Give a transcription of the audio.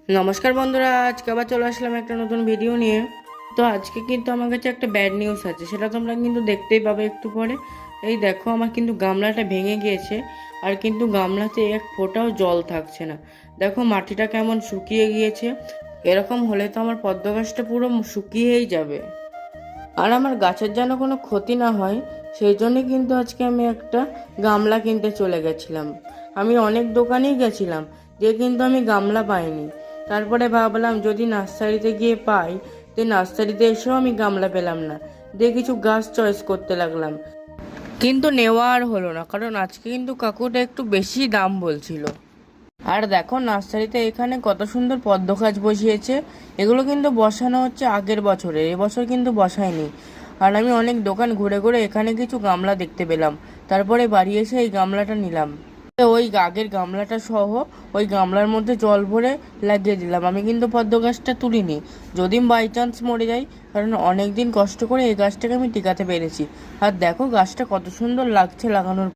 নমস্কার বন্ধুরা, আজকে আবার চলে আসলাম একটা নতুন ভিডিও নিয়ে। তো আজকে কিন্তু আমার কাছে একটা ব্যাড নিউজ আছে, সেটা তোমরা কিন্তু দেখতেই পাবে একটু পরে। এই দেখো, আমার কিন্তু গামলাটা ভেঙে গিয়েছে, আর কিন্তু গামলাতে এক ফোঁটাও জল থাকছে না। দেখো মাটিটা কেমন শুকিয়ে গিয়েছে। এরকম হলে তো আমার পদ্ম গাছটা পুরো শুকিয়েই যাবে। আর আমার গাছের যেন কোনো ক্ষতি না হয়, সেই জন্যে কিন্তু আজকে আমি একটা গামলা কিনতে চলে গেছিলাম। আমি অনেক দোকানেই গেছিলাম, দিয়ে কিন্তু আমি গামলা পাইনি। তারপরে ভাবলাম যদি নার্সারিতে গিয়ে পাই, দিয়ে নার্সারিতে এসেও আমি গামলা পেলাম না। দিয়ে কিছু গাছ চয়েস করতে লাগলাম, কিন্তু নেওয়া আর হলো না, কারণ আজকে কিন্তু কাকুটা একটু বেশি দাম বলছিল। আর দেখো নার্সারিতে এখানে কত সুন্দর পদ্ম গাছ বসিয়েছে। এগুলো কিন্তু বসানো হচ্ছে আগের বছরে, এবছর কিন্তু বসায়নি। আর আমি অনেক দোকান ঘুরে ঘুরে এখানে কিছু গামলা দেখতে পেলাম, তারপরে বাড়ি এসে এই গামলাটা নিলাম। ওই আগের গামলাটা সহ ওই গামলার মধ্যে জল ভরে লাগিয়ে দিলাম। আমি কিন্তু পদ্ম গাছটা তুলিনি, যদি বাই চান্স মরে যায়, কারণ অনেক দিন কষ্ট করে এই গাছটাকে আমি টিকাতে পেরেছি। আর দেখো গাছটা কত সুন্দর লাগছে লাগানোর